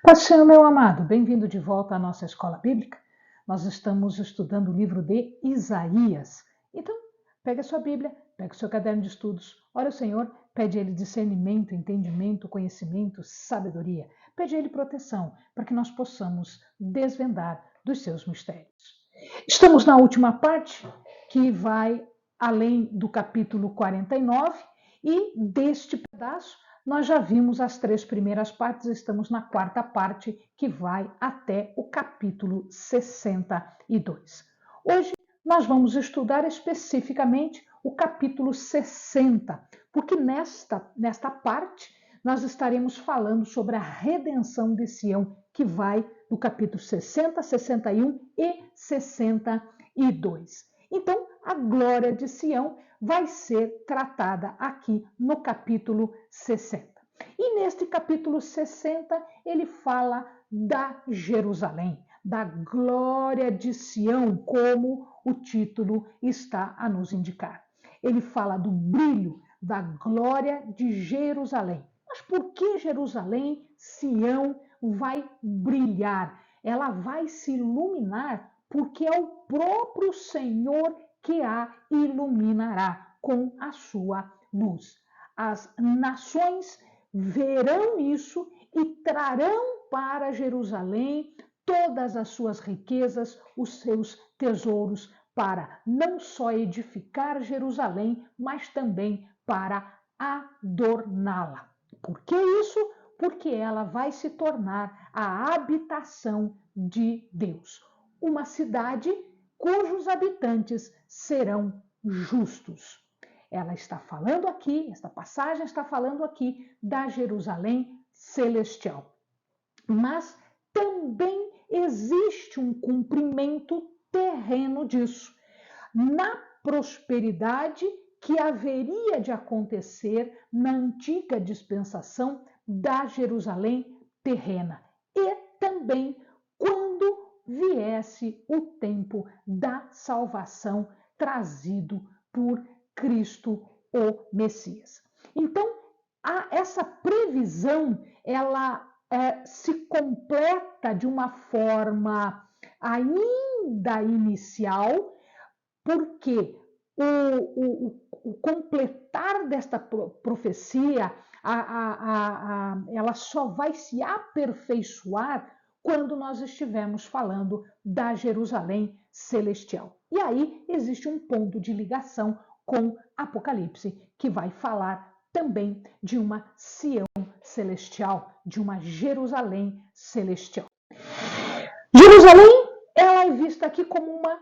Paz do Senhor, meu amado, bem-vindo de volta à nossa escola bíblica. Nós estamos estudando o livro de Isaías. Então, pega a sua Bíblia, pega o seu caderno de estudos, ora o Senhor, pede a Ele discernimento, entendimento, conhecimento, sabedoria. Pede a Ele proteção, para que nós possamos desvendar dos seus mistérios. Estamos na última parte, que vai além do capítulo 49, e deste pedaço nós já vimos as 3 primeiras partes, estamos na 4ª parte, que vai até o capítulo 62. Hoje nós vamos estudar especificamente o capítulo 60, porque nesta parte nós estaremos falando sobre a redenção de Sião, que vai do capítulo 60, 61 e 62. Então, a glória de Sião vai ser tratada aqui no capítulo 60. E neste capítulo 60, ele fala da Jerusalém, da glória de Sião, como o título está a nos indicar. Ele fala do brilho da glória de Jerusalém. Mas por que Jerusalém, Sião, vai brilhar? Ela vai se iluminar porque é o próprio Senhor que a iluminará com a sua luz. As nações verão isso e trarão para Jerusalém todas as suas riquezas, os seus tesouros, para não só edificar Jerusalém, mas também para adorná-la. Por que isso? Porque ela vai se tornar a habitação de Deus. Uma cidade cujos habitantes serão justos. Ela está falando aqui, esta passagem está falando aqui da Jerusalém celestial. Mas também existe um cumprimento terreno disso. Na prosperidade que haveria de acontecer na antiga dispensação da Jerusalém terrena e também quando viesse o tempo da salvação trazido por Cristo, o Messias. Então, essa previsão, ela se completa de uma forma ainda inicial, porque o completar desta profecia, ela só vai se aperfeiçoar quando nós estivermos falando da Jerusalém celestial. E aí existe um ponto de ligação com Apocalipse, que vai falar também de uma Sião celestial, de uma Jerusalém celestial. Jerusalém, ela é vista aqui como uma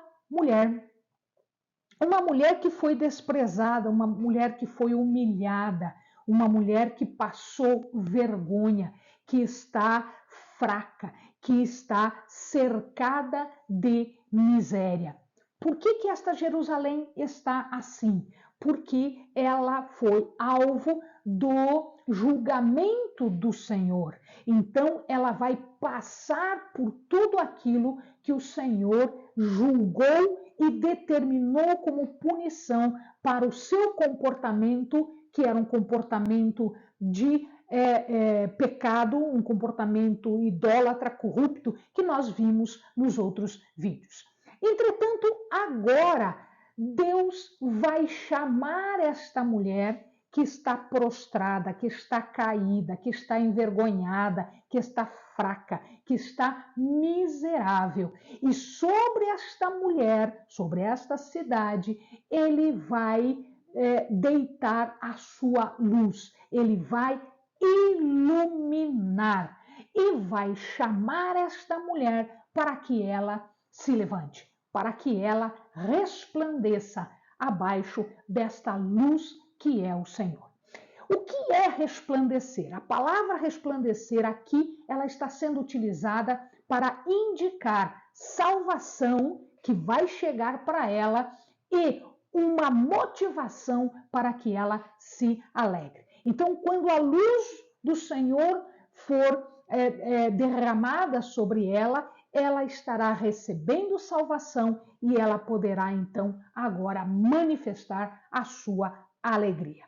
mulher que foi desprezada, uma mulher que foi humilhada, uma mulher que passou vergonha, que está fraca, que está cercada de miséria. Por que esta Jerusalém está assim? Porque ela foi alvo do julgamento do Senhor. Então, ela vai passar por tudo aquilo que o Senhor julgou e determinou como punição para o seu comportamento, que era um comportamento de pecado, um comportamento idólatra, corrupto, que nós vimos nos outros vídeos. Entretanto, agora, Deus vai chamar esta mulher que está prostrada, que está caída, que está envergonhada, que está fraca, que está miserável. E sobre esta mulher, sobre esta cidade, ele vai deitar a sua luz, ele vai iluminar e vai chamar esta mulher para que ela se levante, para que ela resplandeça abaixo desta luz que é o Senhor. O que é resplandecer? A palavra resplandecer aqui, ela está sendo utilizada para indicar salvação que vai chegar para ela e uma motivação para que ela se alegre. Então, quando a luz do Senhor for derramada sobre ela, ela estará recebendo salvação e ela poderá, então, agora manifestar a sua alegria.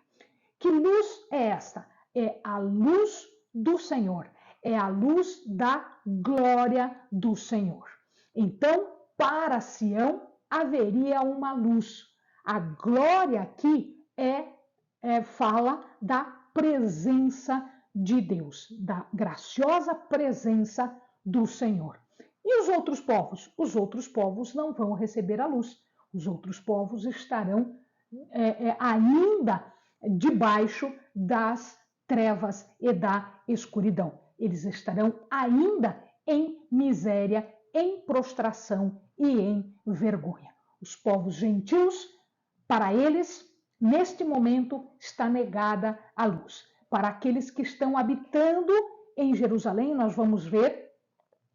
Que luz é esta? É a luz do Senhor. é a luz da glória do Senhor. Então, para Sião haveria uma luz. A glória aqui fala da presença de Deus, da graciosa presença do Senhor. E os outros povos? Os outros povos não vão receber a luz. Os outros povos estarão ainda debaixo das trevas e da escuridão. Eles estarão ainda em miséria, em prostração e em vergonha. Os povos gentios, para eles, neste momento, está negada a luz. Para aqueles que estão habitando em Jerusalém, nós vamos ver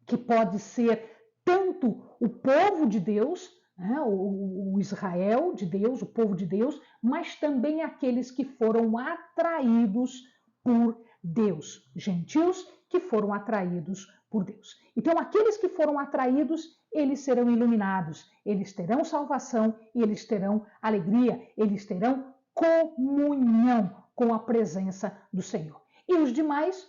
que pode ser tanto o povo de Deus, né, o Israel de Deus, o povo de Deus, mas também aqueles que foram atraídos por Deus, gentios que foram atraídos por Deus. Então, aqueles que foram atraídos, eles serão iluminados, eles terão salvação e eles terão alegria, eles terão comunhão com a presença do Senhor. E os demais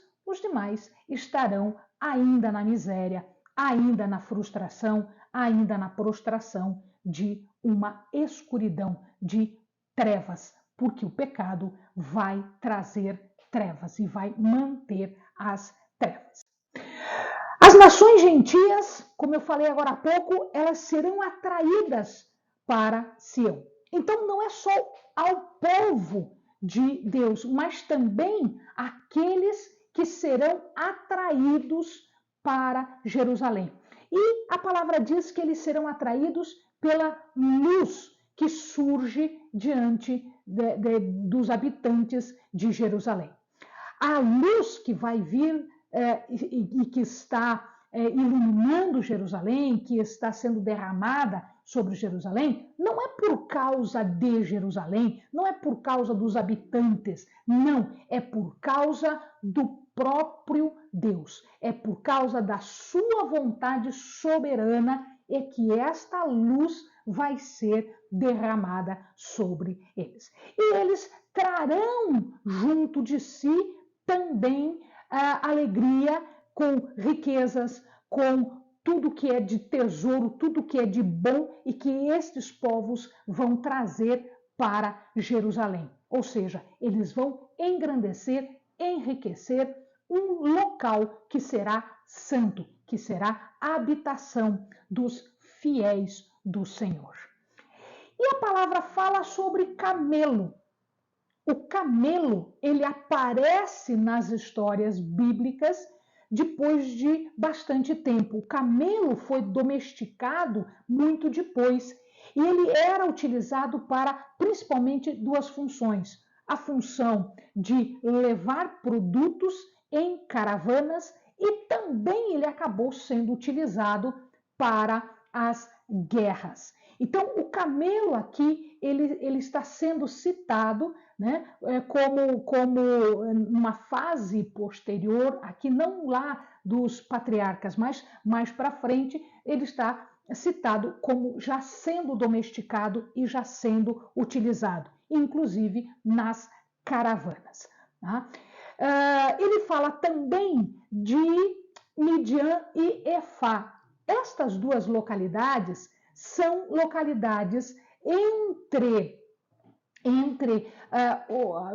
estarão ainda na miséria, ainda na frustração, ainda na prostração de uma escuridão, de trevas, porque o pecado vai trazer trevas e vai manter as trevas. As nações gentias, como eu falei agora há pouco, elas serão atraídas para Sião. Então não é só ao povo de Deus, mas também aqueles que serão atraídos para Jerusalém. E a palavra diz que eles serão atraídos pela luz que surge diante dos habitantes de Jerusalém. A luz que vai vir e que está iluminando Jerusalém, que está sendo derramada sobre Jerusalém, não é por causa de Jerusalém, não é por causa dos habitantes, não, é por causa do próprio Deus, é por causa da sua vontade soberana e que esta luz vai ser derramada sobre eles. E eles trarão junto de si também alegria com riquezas, com tudo que é de tesouro, tudo que é de bom e que estes povos vão trazer para Jerusalém. Ou seja, eles vão engrandecer, enriquecer um local que será santo, que será a habitação dos fiéis do Senhor. E a palavra fala sobre camelo. O camelo, ele aparece nas histórias bíblicas depois de bastante tempo. O camelo foi domesticado muito depois e ele era utilizado para principalmente duas funções. A função de levar produtos em caravanas e também ele acabou sendo utilizado para as guerras. Então, o camelo aqui, ele está sendo citado, né, como numa fase posterior, aqui não lá dos patriarcas, mas mais para frente, ele está citado como já sendo domesticado e já sendo utilizado, inclusive nas caravanas. Tá? Ele fala também de Midian e Efá. Estas duas localidades são localidades entre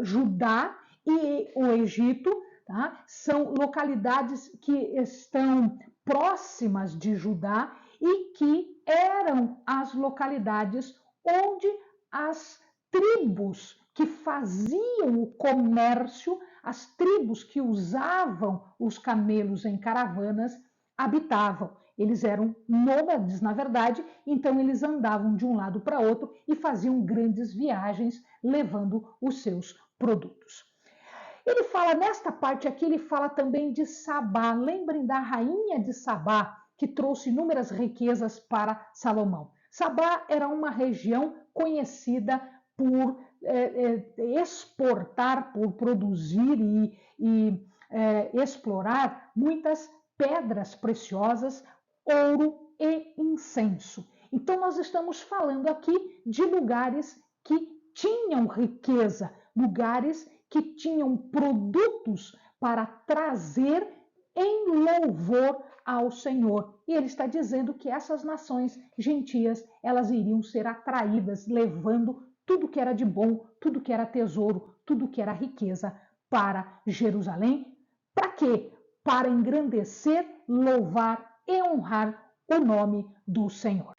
Judá e o Egito, tá? São localidades que estão próximas de Judá e que eram as localidades onde as tribos que faziam o comércio, as tribos que usavam os camelos em caravanas, habitavam. Eles eram nômades, na verdade, então eles andavam de um lado para outro e faziam grandes viagens levando os seus produtos. Ele fala, nesta parte aqui, ele fala também de Sabá. Lembrem da rainha de Sabá, que trouxe inúmeras riquezas para Salomão. Sabá era uma região conhecida por exportar, por produzir e explorar muitas pedras preciosas, ouro e incenso. Então, nós estamos falando aqui de lugares que tinham riqueza, lugares que tinham produtos para trazer em louvor ao Senhor. E ele está dizendo que essas nações gentias, elas iriam ser atraídas, levando tudo que era de bom, tudo que era tesouro, tudo que era riqueza para Jerusalém. Para quê? Para engrandecer, louvar e honrar o nome do Senhor.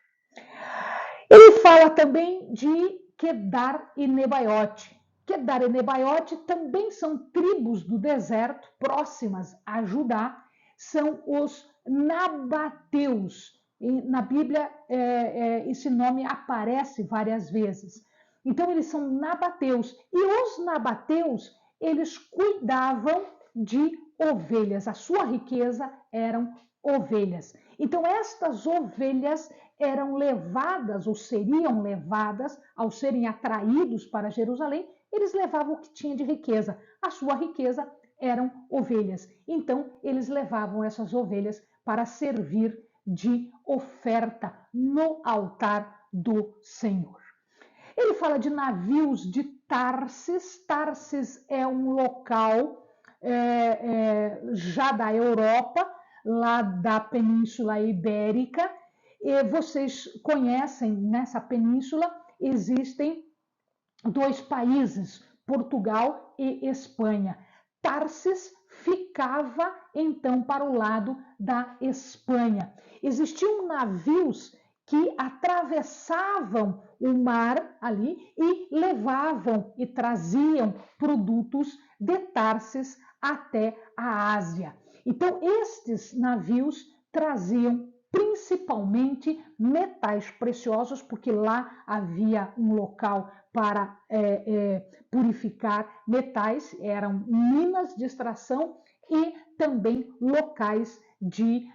Ele fala também de Quedar e Nebaiote. Quedar e Nebaiote também são tribos do deserto próximas a Judá, são os nabateus. E na Bíblia, esse nome aparece várias vezes. Então, eles são nabateus. E os nabateus, eles cuidavam de ovelhas. A sua riqueza eram ovelhas. Então, estas ovelhas eram levadas ou seriam levadas, ao serem atraídos para Jerusalém, eles levavam o que tinha de riqueza. A sua riqueza eram ovelhas. Então, eles levavam essas ovelhas para servir de oferta no altar do Senhor. Ele fala de navios de Tarsis. Tarsis é um local já da Europa, lá da Península Ibérica. E vocês conhecem, nessa península existem dois países, Portugal e Espanha. Tarsis ficava então para o lado da Espanha. Existiam navios que atravessavam o mar ali e levavam e traziam produtos de Tarsis até a Ásia. Então, estes navios traziam principalmente metais preciosos, porque lá havia um local para purificar metais, eram minas de extração e também locais de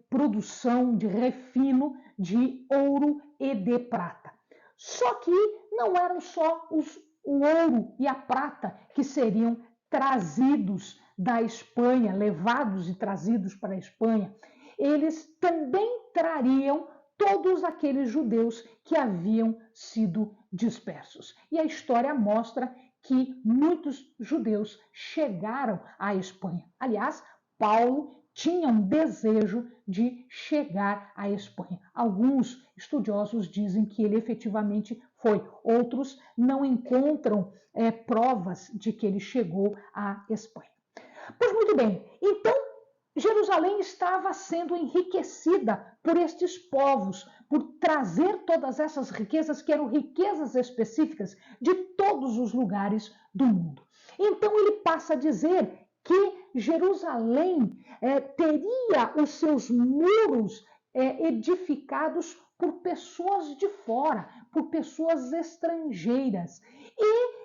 produção, de refino de ouro e de prata. Só que não eram só o ouro e a prata que seriam trazidos da Espanha, levados e trazidos para a Espanha. Eles também trariam todos aqueles judeus que haviam sido dispersos. E a história mostra que muitos judeus chegaram à Espanha. Aliás, Paulo tinha um desejo de chegar à Espanha. Alguns estudiosos dizem que ele efetivamente foi, outros não encontram provas de que ele chegou à Espanha. Pois muito bem, então Jerusalém estava sendo enriquecida por estes povos, por trazer todas essas riquezas, que eram riquezas específicas de todos os lugares do mundo. Então ele passa a dizer que Jerusalém teria os seus muros edificados por pessoas de fora, por pessoas estrangeiras. E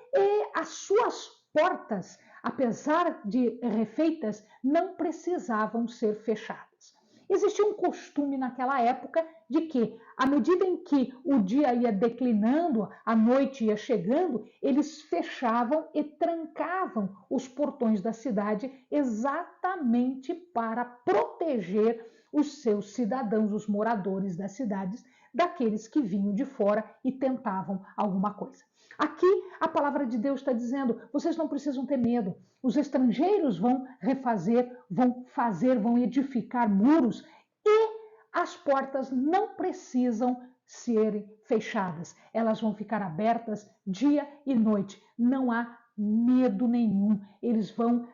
as suas portas, apesar de refeitas, não precisavam ser fechadas. Existia um costume naquela época de que, à medida em que o dia ia declinando, a noite ia chegando, eles fechavam e trancavam os portões da cidade exatamente para proteger os seus cidadãos, os moradores das cidades, daqueles que vinham de fora e tentavam alguma coisa. Aqui a palavra de Deus está dizendo, vocês não precisam ter medo. Os estrangeiros vão refazer, vão edificar muros e as portas não precisam ser fechadas. Elas vão ficar abertas dia e noite. Não há medo nenhum. Eles vão,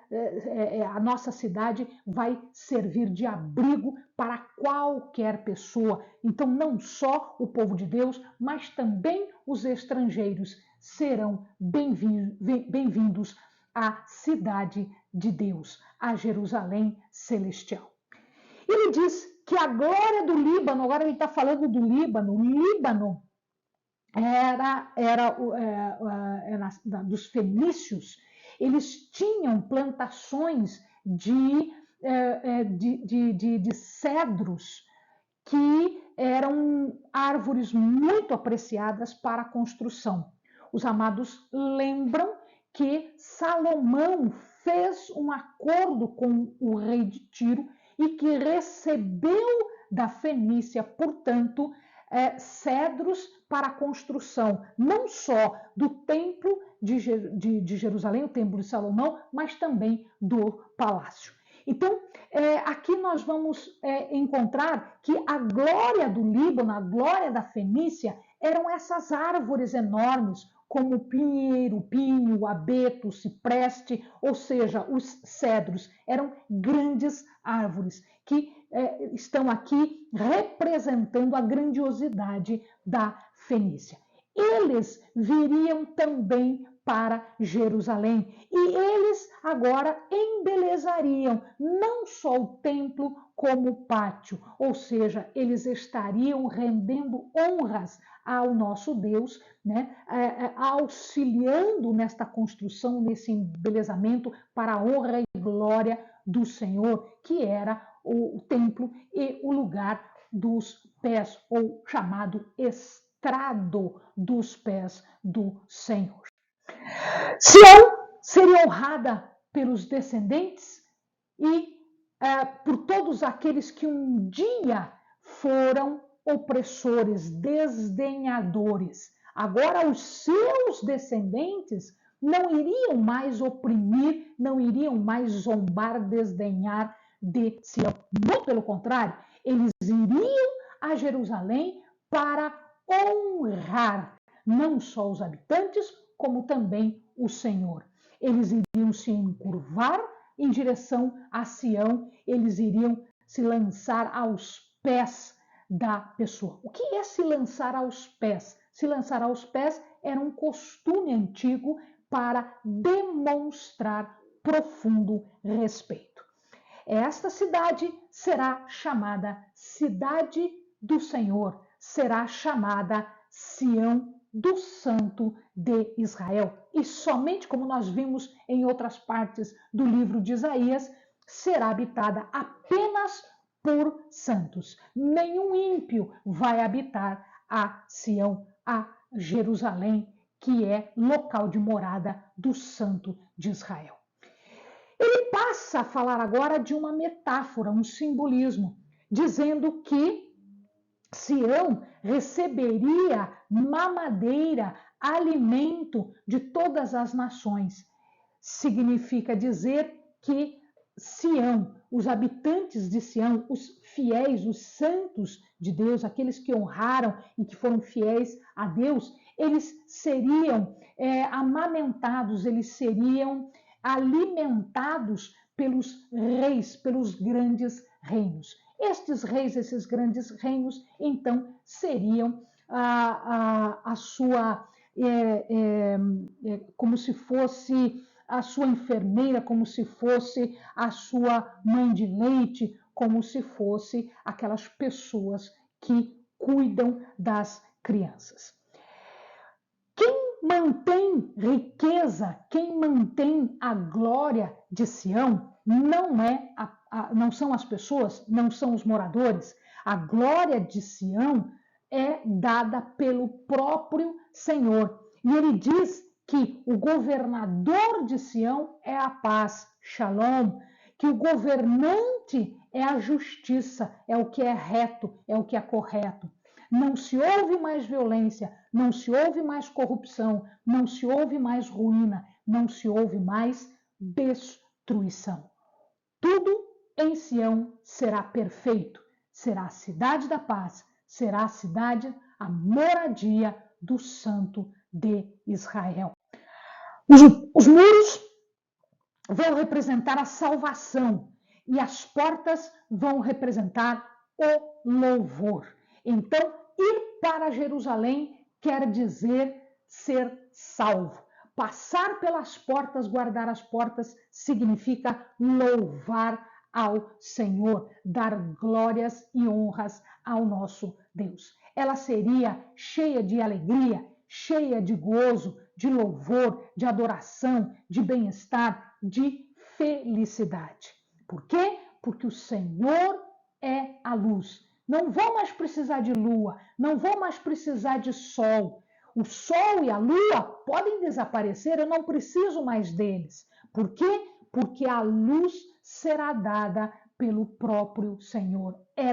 a nossa cidade vai servir de abrigo para qualquer pessoa. Então, não só o povo de Deus, mas também os estrangeiros serão bem-vindos à cidade de Deus, a Jerusalém celestial. Ele diz que a glória do Líbano, agora ele está falando do Líbano, o Líbano era dos fenícios, eles tinham plantações de cedros, que eram árvores muito apreciadas para a construção. Os amados lembram que Salomão fez um acordo com o rei de Tiro e que recebeu da Fenícia, portanto, cedros para a construção, não só do templo de Jerusalém, o templo de Salomão, mas também do palácio. Então, aqui nós vamos encontrar que a glória do Líbano, a glória da Fenícia, eram essas árvores enormes, como o pinheiro, o pinho, o abeto, o cipreste, ou seja, os cedros. Eram grandes árvores que estão aqui representando a grandiosidade da Fenícia. Eles viriam também para Jerusalém e eles agora embelezariam não só o templo como o pátio, ou seja, eles estariam rendendo honras ao nosso Deus, né? Auxiliando nesta construção, nesse embelezamento para a honra e glória do Senhor, que era o templo e o lugar dos pés, ou chamado estrado dos pés do Senhor. Sião seria honrada pelos descendentes e por todos aqueles que um dia foram opressores, desdenhadores. Agora os seus descendentes não iriam mais oprimir, não iriam mais zombar, desdenhar de Sião. Muito pelo contrário, eles iriam a Jerusalém para honrar não só os habitantes, como também o Senhor. Eles iriam se encurvar em direção a Sião, eles iriam se lançar aos pés da pessoa. O que é se lançar aos pés? Se lançar aos pés era um costume antigo para demonstrar profundo respeito. Esta cidade será chamada Cidade do Senhor, será chamada Sião do Santo de Israel. E somente, como nós vimos em outras partes do livro de Isaías, será habitada apenas por santos. Nenhum ímpio vai habitar a Sião, a Jerusalém, que é local de morada do Santo de Israel. Ele passa a falar agora de uma metáfora, um simbolismo, dizendo que Sião receberia mamadeira, alimento de todas as nações. Significa dizer que Sião, os habitantes de Sião, os fiéis, os santos de Deus, aqueles que honraram e que foram fiéis a Deus, eles seriam amamentados, eles seriam alimentados pelos reis, pelos grandes reinos. Estes reis, esses grandes reinos, então, seriam a sua, como se fosse a sua enfermeira, como se fosse a sua mãe de leite, como se fosse aquelas pessoas que cuidam das crianças. Quem mantém riqueza, quem mantém a glória de Sião, não são as pessoas, não são os moradores. A glória de Sião é dada pelo próprio Senhor. E ele diz que o governador de Sião é a paz, Shalom, que o governante é a justiça, é o que é reto, é o que é correto. Não se ouve mais violência, não se ouve mais corrupção, não se ouve mais ruína, não se ouve mais destruição. Tudo em Sião será perfeito, será a cidade da paz, será a cidade, a moradia do Santo de Israel. Os muros vão representar a salvação e as portas vão representar o louvor. Então, ir para Jerusalém quer dizer ser salvo. Passar pelas portas, guardar as portas, significa louvar ao Senhor, dar glórias e honras ao nosso Deus. Ela seria cheia de alegria, cheia de gozo, de louvor, de adoração, de bem-estar, de felicidade. Por quê? Porque o Senhor é a luz. Não vou mais precisar de lua, não vou mais precisar de sol. O sol e a lua podem desaparecer, eu não preciso mais deles. Por quê? Porque a luz será dada pelo próprio Senhor. É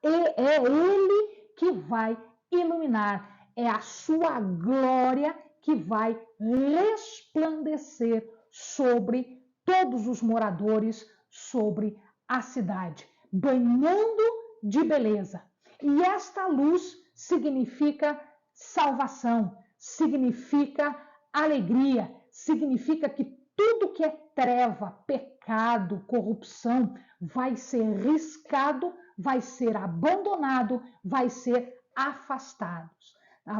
Ele que vai iluminar, é a sua glória que vai resplandecer sobre todos os moradores, sobre a cidade, banhando de beleza. E esta luz significa salvação, significa alegria, significa que tudo que é treva, pecado, corrupção, vai ser riscado, vai ser abandonado, vai ser afastado.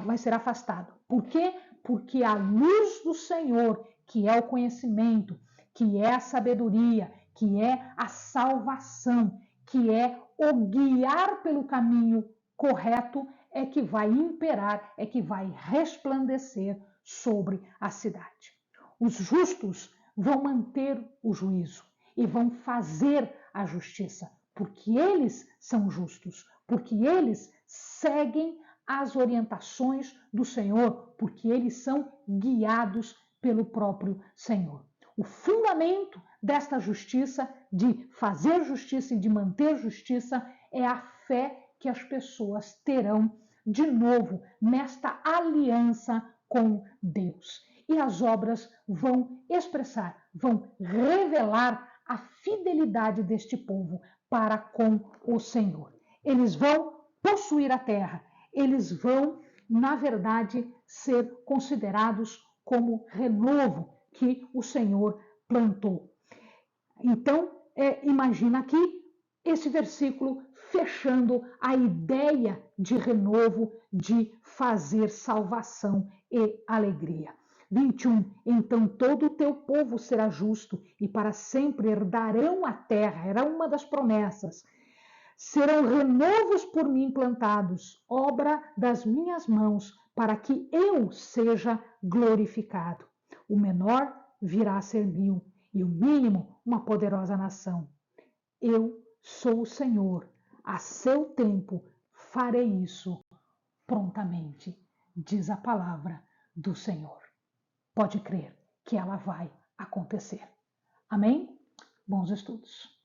Vai ser afastado. Por quê? Porque a luz do Senhor, que é o conhecimento, que é a sabedoria, que é a salvação, que é o guiar pelo caminho correto, é que vai imperar, é que vai resplandecer sobre a cidade. Os justos vão manter o juízo e vão fazer a justiça, porque eles são justos, porque eles seguem as orientações do Senhor, porque eles são guiados pelo próprio Senhor. O fundamento desta justiça, de fazer justiça e de manter justiça, é a fé que as pessoas terão de novo nesta aliança com Deus. E as obras vão expressar, vão revelar a fidelidade deste povo para com o Senhor. Eles vão possuir a terra, eles vão, na verdade, ser considerados como renovo que o Senhor plantou. Então, imagina aqui esse versículo fechando a ideia de renovo, de fazer salvação e alegria. 21. Então todo o teu povo será justo e para sempre herdarão a terra. Era uma das promessas. Serão renovos por mim plantados, obra das minhas mãos, para que eu seja glorificado. O menor virá a ser 1000 e o mínimo uma poderosa nação. Eu sou o Senhor, a seu tempo farei isso prontamente, diz a palavra do Senhor. Pode crer que ela vai acontecer. Amém? Bons estudos.